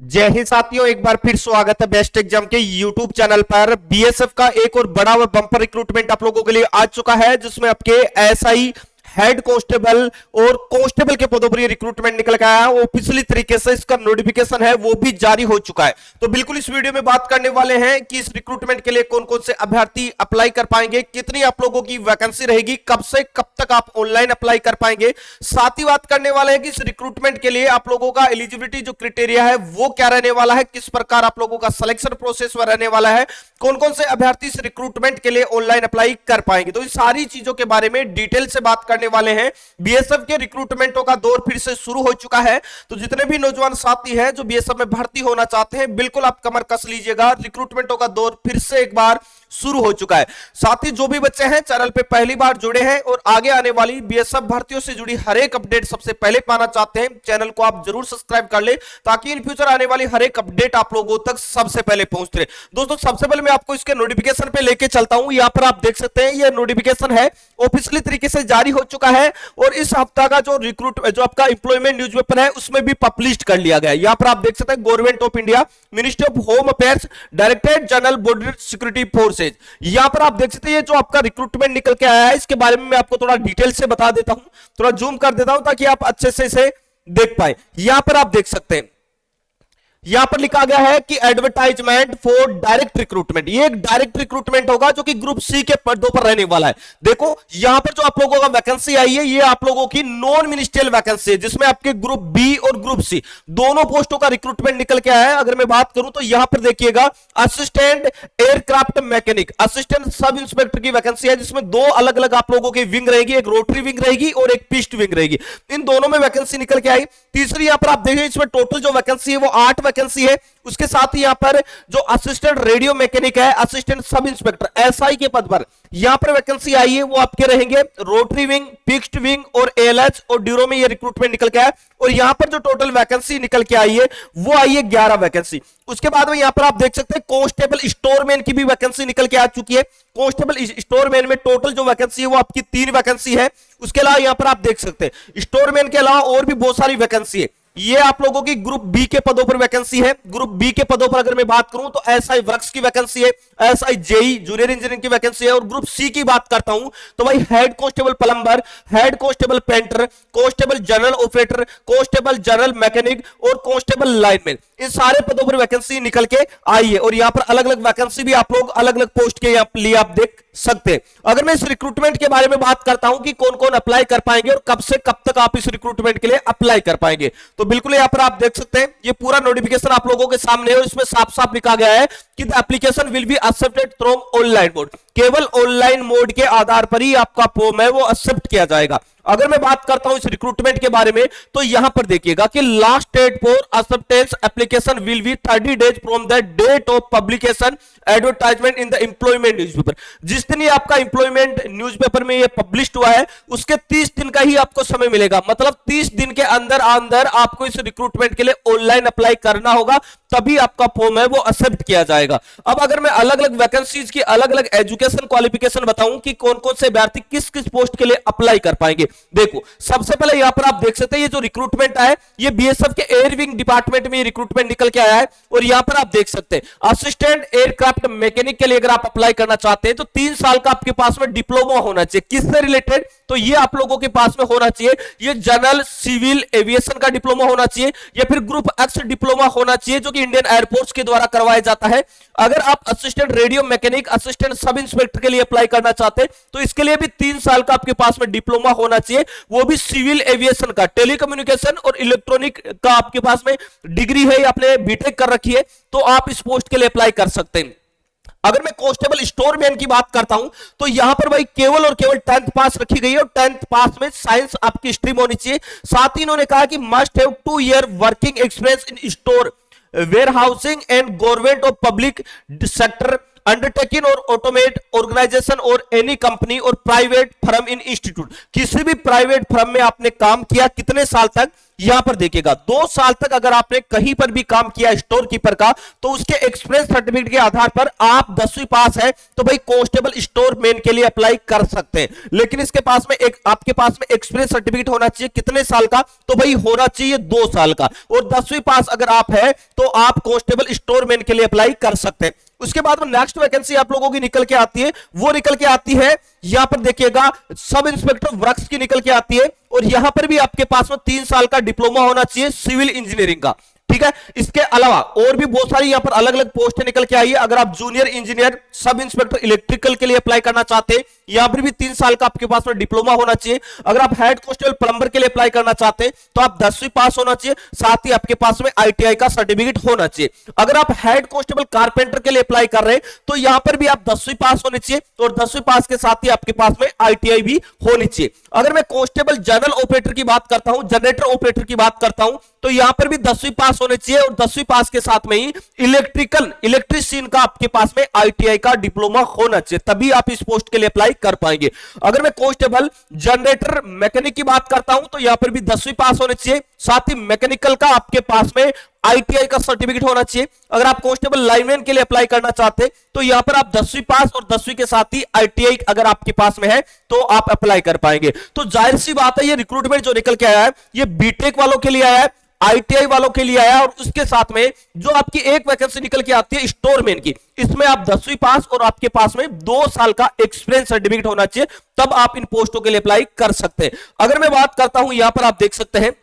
जय हिंद साथियों, एक बार फिर स्वागत है बेस्ट एग्जाम के यूट्यूब चैनल पर। बीएसएफ का एक और बड़ा व बम्पर रिक्रूटमेंट आप लोगों के लिए आ चुका है, जिसमें आपके एसआई, हेड कांस्टेबल और कांस्टेबल के पदों पर ये रिक्रूटमेंट निकल के आया है। ऑफिशियली तरीके से इसका नोटिफिकेशन है वो भी जारी हो चुका है। तो बिल्कुल इस वीडियो में बात करने वाले हैं कि इस रिक्रूटमेंट के लिए कौन कौन से अभ्यर्थी अप्लाई कर पाएंगे, कितनी आप लोगों की वैकेंसी रहेगी, कब से कब तक आप ऑनलाइन अप्लाई कर पाएंगे। साथ ही बात करने वाले हैं कि इस रिक्रूटमेंट के लिए आप लोगों का एलिजिबिलिटी जो क्राइटेरिया है वो क्या रहने वाला है, किस प्रकार आप लोगों का सिलेक्शन प्रोसेस रहने वाला है, कौन कौन से अभ्यर्थी इस रिक्रूटमेंट के लिए ऑनलाइन अप्लाई कर पाएंगे। तो इन सारी चीजों के बारे में डिटेल से बात करने वाले हैं। बीएसएफ के रिक्रूटमेंटों का दौर फिर से शुरू हो चुका है, तो जितने भी नौजवान साथी हैं जो बीएसएफ में भर्ती होना चाहते हैं, बिल्कुल आप कमर कस लीजिएगा। रिक्रूटमेंटों का दौर फिर से एक बार शुरू हो चुका है। साथ ही जो भी बच्चे हैं चैनल पे पहली बार जुड़े हैं और आगे आने वाली बीएसएफ भर्तियों से जुड़ी हर एक अपडेट सबसे पहले पाना चाहते हैं, चैनल को आप जरूर सब्सक्राइब कर ले, ताकि इन फ्यूचर आने वाली हर एक अपडेट आप लोगों तक सबसे पहले पहुंचते रहे। दोस्तों, सबसे पहले मैं आपको इसके नोटिफिकेशन पे लेके चलता हूं। यहां पर आप देख सकते हैं ये नोटिफिकेशन है, ऑफिशियली तरीके से जारी हो चुका है और इस हफ्ता का जो आपका एम्प्लॉयमेंट न्यूज़पेपर है उसमें भी पब्लिश कर लिया गया है। यहां पर आप देख सकते हैं government of India, ministry of home affairs, directorate general border security forces. यहां पर आप देख सकते हैं ये जो आपका रिक्रूटमेंट निकल के आया है, इसके बारे में मैं आपको थोड़ा डिटेल से बता देता हूं, थोड़ा जूम कर देता हूं ताकि आप अच्छे से इसे देख पाए। यहां पर आप देख सकते हैं यहां पर लिखा गया है कि एडवर्टाइजमेंट फॉर डायरेक्ट रिक्रूटमेंट। ये एक डायरेक्ट रिक्रूटमेंट होगा जो कि ग्रुप सी के पदों पर रहने वाला है। देखो यहां पर जो आप लोगों का वैकेंसी आई है, ये आप लोगों की नॉन मिनिस्ट्रियल वैकेंसी है, जिसमें आपके ग्रुप बी और ग्रुप सी दोनों पोस्टों का रिक्रूटमेंट निकल के आया है। अगर मैं बात करूं तो यहां पर देखिएगा assistant aircraft mechanic, assistant sub inspector की वैकेंसी है, जिसमें दो अलग अलग आप लोगों की विंग रहेगी, एक रोटरी विंग रहेगी और एक पिस्ट विंग रहेगी। इन दोनों में वैकेंसी निकल के आई। तीसरी यहां पर आप देखिए इसमें टोटल जो वैकेंसी है वो 8 वैकेंसी है। उसके साथ ही यहां पर जो असिस्टेंट रेडियो मैकेनिक है, असिस्टेंट सब इंस्पेक्टर एसआई के पद पर यहां पर वैकेंसी आई है, वो आपके रहेंगे रोटरी विंग, फिक्स्ड विंग और एएलएच और ड्यूरो में ये रिक्रूटमेंट निकल के आया। और यहां पर जो टोटल वैकेंसी निकल के आई है वो आई है 11 वैकेंसी। उसके बाद में यहां पर आप देख सकते हैं कांस्टेबल स्टोरमैन की भी वैकेंसी निकल के आ चुकी है। कांस्टेबल स्टोरमैन में टोटल जो वैकेंसी है वो आपकी 3 वैकेंसी है। उसके अलावा यहां पर आप देख सकते हैं स्टोरमैन के अलावा और भी बहुत सारी वैकेंसी है। ये आप लोगों की ग्रुप बी के पदों पर वैकेंसी है। ग्रुप बी के पदों पर अगर मैं बात करूं तो एसआई वर्क्स की वैकेंसी है, एसआई जेई जूनियर इंजीनियरिंग की वैकेंसी है। और ग्रुप सी की बात करता हूं तो भाई head constable plumber, head constable painter, constable general operator, constable general mechanic और कांस्टेबल लाइनमैन, इन सारे पदों पर वैकेंसी निकल के आई है। और यहां पर अलग अलग वैकेंसी भी आप लोग अलग अलग पोस्ट के लिए आप देख सकते हैं। अगर मैं इस रिक्रूटमेंट के बारे में बात करता हूं कि कौन कौन अप्लाई कर पाएंगे और कब से कब तक आप इस रिक्रूटमेंट के लिए अप्लाई कर पाएंगे, तो बिल्कुल यहां पर आप देख सकते हैं ये पूरा नोटिफिकेशन आप लोगों के सामने है और इसमें साफ साफ लिखा गया है कि the application will be accepted through online mode. केवल ऑनलाइन मोड के आधार पर ही आपका फॉर्म है वो एक्सेप्ट किया जाएगा। अगर मैं बात करता हूं इस रिक्रूटमेंट के बारे में तो यहां पर देखिएगा कि last date for acceptance application will be 30 days from the date of publication advertisement in the employment newspaper. जिस दिन आपका एम्प्लॉयमेंट न्यूज़पेपर में ये पब्लिश हुआ है उसके 30 दिन का ही आपको समय मिलेगा। मतलब 30 दिन के अंदर अंदर आपको इस रिक्रूटमेंट के लिए ऑनलाइन अप्लाई करना होगा, तभी आपका फॉर्म है वो एक्सेप्ट किया जाएगा। अब अगर मैं अलग अलग वैकेंसीज की अलग अलग एजुकेशन क्वालिफिकेशन बताऊं कि कौन कौन से अभ्यर्थी किस किस पोस्ट के लिए अप्लाई कर पाएंगे, देखो सबसे पहले यहां पर आप देख सकते हैं ये जो रिक्रूटमेंट है ये बीएसएफ के एयर विंग डिपार्टमेंट में रिक्रूटमेंट निकल के आया है। और यहां पर आप देख सकते हैं असिस्टेंट एयरक्राफ्ट मैकेनिक के लिए अगर आप अप्लाई करना चाहते हैं तो 3 साल का आपके पास में डिप्लोमा होना चाहिए। किससे रिलेटेड, तो ये आप लोगों के पास में होना चाहिए, ये जनरल सिविल एविएशन का डिप्लोमा होना चाहिए या फिर ग्रुप एक्स डिप्लोमा होना चाहिए जो कि इंडियन एयरफोर्स के द्वारा करवाया जाता है। अगर आप assistant radio mechanic, assistant sub inspector के लिए अप्लाई करना चाहते हैं तो इसके लिए भी 3 साल का आपके पास में डिप्लोमा होना चाहिए, वो भी सिविल एविएशन का। टेलीकम्युनिकेशन और इलेक्ट्रॉनिक का आपके पास में डिग्री है, आपने बीटेक कर रखी है, तो आप इस पोस्ट के लिए अप्लाई कर सकते हैं। अगर मैं कांस्टेबल स्टोरमैन की बात करता हूं तो यहां पर भाई केवल और केवल 10th पास रखी गई है और 10th पास में साइंस आपकी स्ट्रीम होनी चाहिए। साथ ही इन्होंने कहा कि must have 2 year working experience in store warehousing and government और पब्लिक सेक्टर अंडरटेकिंग और ऑटोमेट ऑर्गेनाइजेशन और एनी कंपनी और प्राइवेट फर्म इन इंस्टीट्यूट। किसी भी प्राइवेट फर्म में आपने काम किया कितने साल तक, यहां पर देखिएगा 2 साल तक अगर आपने कहीं पर भी काम किया स्टोर कीपर का, तो उसके एक्सपीरियंस सर्टिफिकेट के आधार पर आप 10वीं पास है तो भाई कांस्टेबल स्टोर मैन के लिए अप्लाई कर सकते हैं। लेकिन इसके पास में आपके पास में एक्सपीरियंस सर्टिफिकेट होना चाहिए कितने साल का, तो भाई होना चाहिए 2 साल का, और 10वीं पास अगर आप है तो आप कांस्टेबल स्टोर मैन के लिए अप्लाई कर सकते हैं। उसके बाद में नेक्स्ट वैकेंसी आप लोगों की निकल के आती है, वो निकल के आती है यहां पर देखिएगा सब इंस्पेक्टर वर्क्स की निकल के आती है, और यहां पर भी आपके पास में 3 साल का डिप्लोमा होना चाहिए सिविल इंजीनियरिंग का, ठीक है। इसके अलावा और भी बहुत सारी यहां पर अलग अलग पोस्टें निकल के आई है। अगर आप junior engineer sub inspector electrical के लिए अप्लाई करना चाहते हैं, यहां पर भी 3 साल का आपके पास में डिप्लोमा होना चाहिए। अगर आप हेड कांस्टेबल प्लम्बर के लिए अप्लाई करना चाहते हैं तो आप 10वीं पास होना चाहिए, साथ ही आपके पास में आईटीआई का सर्टिफिकेट होना चाहिए। अगर आप हेड कांस्टेबल कारपेंटर के लिए अप्लाई कर रहे हैं तो यहां पर भी आप 10वीं पास होनी चाहिए, और 10वीं पास के साथ ही आपके पास में आईटीआई भी होनी चाहिए। अगर मैं कांस्टेबल जनरल ऑपरेटर की बात करता हूं, जनरेटर ऑपरेटर की बात करता हूं, तो यहां पर भी 10वीं पास होने चाहिए, और 10वीं पास के साथ में ही इलेक्ट्रीशियन का आपके पास में आईटीआई का डिप्लोमा होना चाहिए, तभी आप इस पोस्ट के लिए अप्लाई कर पाएंगे। अगर मैं कांस्टेबल जनरेटर मैकेनिक की बात करता हूं तो यहां पर भी 10वीं पास होने चाहिए, साथ ही मैकेनिकल का आपके पास में आईटीआई का सर्टिफिकेट होना चाहिए। अगर आप कांस्टेबल लाइनमैन के लिए अप्लाई करना चाहते हैं तो यहां पर आप 10वीं पास और 10वीं के साथ ही आईटीआई अगर आपके पास में है तो आप अप्लाई कर पाएंगे। तो जाहिर सी बात है ये रिक्रूटमेंट जो निकल के आया है ये बीटेक वालों के लिए आया है, आईटीआई वालों के लिए आया, और उसके साथ में जो आपकी एक वैकेंसी निकल के आती है स्टोरमैन की, इसमें आप 10वीं पास और आपके पास में 2 साल का एक्सपीरियंस सर्टिफिकेट होना चाहिए, तब आप इन पोस्टों के लिए अप्लाई कर सकते हैं। अगर मैं बात करता हूं यहां पर आप देख सकते हैं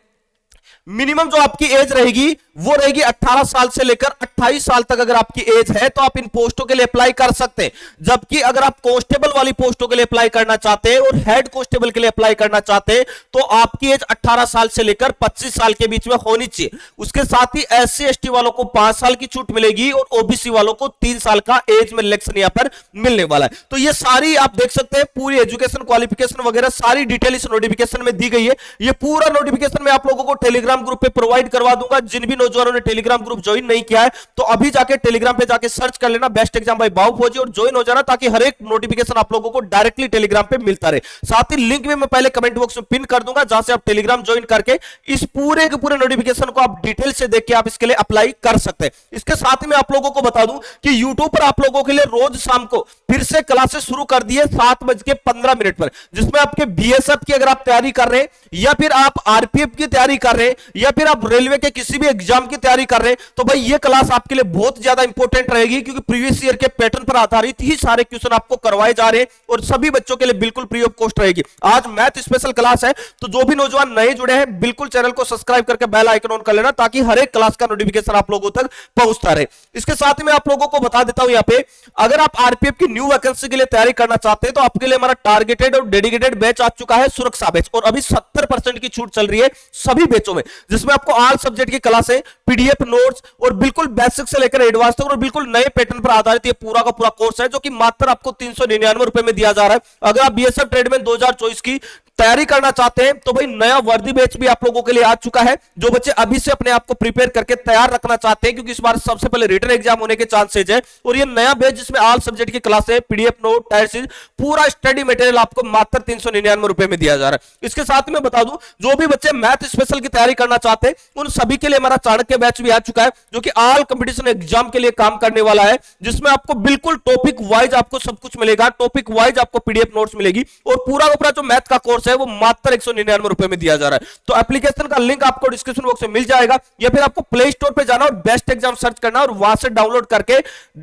मिनिमम जो आपकी एज रहेगी वो रहेगी 18 साल से लेकर 28 साल तक अगर आपकी एज है तो आप इन पोस्टों के लिए अप्लाई कर सकते हैं। जबकि अगर आप कांस्टेबल वाली पोस्टों के लिए अप्लाई करना चाहते हैं और हेड कांस्टेबल के लिए अप्लाई करना चाहते हैं तो आपकी एज 18 साल से लेकर 25 साल के बीच में होनी चाहिए। उसके साथ ही एससी एसटी वालों को 5 साल की छूट मिलेगी और ओबीसी वालों को 3 साल का एज में रिलैक्सेशन यहां पर मिलने वाला है। तो ये सारी आप देख सकते हैं पूरी एजुकेशन क्वालिफिकेशन वगैरह सारी डिटेल इस नोटिफिकेशन में दी गई है। ये पूरा नोटिफिकेशन मैं आप लोगों को टेलीग्राम ग्रुप पे प्रोवाइड करवा दूंगा। जिन भी नौजवानों ने टेलीग्राम ग्रुप ज्वाइन नहीं किया है तो अभी जाके टेलीग्राम पे जाके सर्च कर लेना बेस्ट एग्जाम बाय बाबू फौजी और ज्वाइन हो जाना, ताकि हर एक नोटिफिकेशन आप लोगों को डायरेक्टली टेलीग्राम पे मिलता रहे। साथ ही लिंक भी मैं पहले कमेंट बॉक्स में पिन कर दूंगा जहां से आप टेलीग्राम ज्वाइन करके इस पूरे के पूरे नोटिफिकेशन को आप डिटेल से देख के आप इसके लिए अप्लाई कर सकते हैं। इसके साथ ही मैं आप लोगों को बता दूं कि यूट्यूब पर आप लोगों के लिए रोज शाम को फिर से क्लासेस शुरू कर दी है 7:15 पर, जिसमें आपके बीएसएफ की अगर आप तैयारी कर रहे हैं या फिर आप आरपीएफ की तैयारी कर रहे हैं या फिर आप रेलवे के किसी भी एग्जाम की तैयारी कर रहे हैं तो भाई ये क्लास आपके लिए बहुत ज्यादा इंपॉर्टेंट रहेगी, क्योंकि प्रीवियस ईयर के पैटर्न पर आधारित ही सारे क्वेश्चन आपको करवाए जा रहे हैं और सभी बच्चों के लिए बिल्कुल फ्री ऑफ कॉस्ट रहेगी। आज मैथ स्पेशल क्लास है तो जो भी नौजवान नए जुड़े हैं बिल्कुल चैनल को सब्सक्राइब करके बेल आइकन ऑन कर लेना, ताकि हर एक क्लास का नोटिफिकेशन आप लोगों तक पहुंचता रहे। इसके साथ ही मैं आप लोगों को बता देता हूं यहाँ पे अगर आप आरपीएफ की न्यू वैकेंसी के लिए तैयारी करना चाहते हैं तो आपके लिए हमारा टारगेटेड और डेडिकेटेड बैच आ चुका है सुरक्षा बैच, और अभी 70% की छूट चल रही है सभी बैचों में, जिसमें आपको ऑल सब्जेक्ट की क्लासें पीडीएफ नोट्स और बिल्कुल बेसिक से लेकर एडवांस तक और बिल्कुल नए पैटर्न पर आधारित ये पूरा का पूरा कोर्स है जो कि मात्र आपको 399 रुपए में दिया जा रहा है। अगर आप बीएसएफ ट्रेडमैन 2024 की तैयारी करना चाहते हैं तो भाई नया वर्दी बैच भी आप लोगों के लिए आ चुका है। जो बच्चे अभी से अपने आप को प्रिपेयर करके तैयार रखना चाहते हैं क्योंकि इस बार सबसे पहले रिटन एग्जाम होने के चांसेज है, और ये नया बैच जिसमें ऑल सब्जेक्ट की क्लासें पीडीएफ नोट टायर सीरीज पूरा स्टडी मटेरियल आपको मात्र 399 रुपए में दिया जा रहा है। इसके साथ में बता दूं जो भी बच्चे मैथ स्पेशल की तैयारी करना चाहते हैं उन सभी के लिए हमारा चाणक्य बैच भी आ चुका है जो कि ऑल कंपटीशन एग्जाम के लिए काम करने वाला है, जिसमें आपको बिल्कुल टॉपिक वाइज आपको सब कुछ मिलेगा, टॉपिक वाइज आपको पीडीएफ नोट्स मिलेगी और पूरा का पूरा जो मैथ का कोर्स है वो मात्र 199 रुपए में दिया जा रहा है। तो एप्लीकेशन का लिंक आपको डिस्क्रिप्शन बॉक्स में मिल जाएगा या फिर आपको प्ले स्टोर पे जाना और बेस्ट एग्जाम सर्च करना और वहां से डाउनलोड करके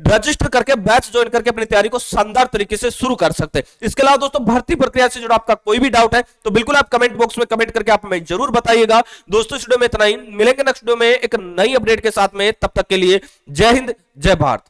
रजिस्टर करके बैच ज्वाइन करके अपनी तैयारी को शानदार तरीके से शुरू कर सकते हैं। इसके अलावा दोस्तों भर्ती प्रक्रिया से जुड़ा आपका कोई भी डाउट है तो बिल्कुल आप कमेंट बॉक्स में कमेंट करके आप हमें जरूर बताइएगा। दोस्तों इस वीडियो में इतना ही, मिलेंगे नेक्स्ट वीडियो में एक नई अपडेट के साथ में, तब तक के लिए जय हिंद जय भारत।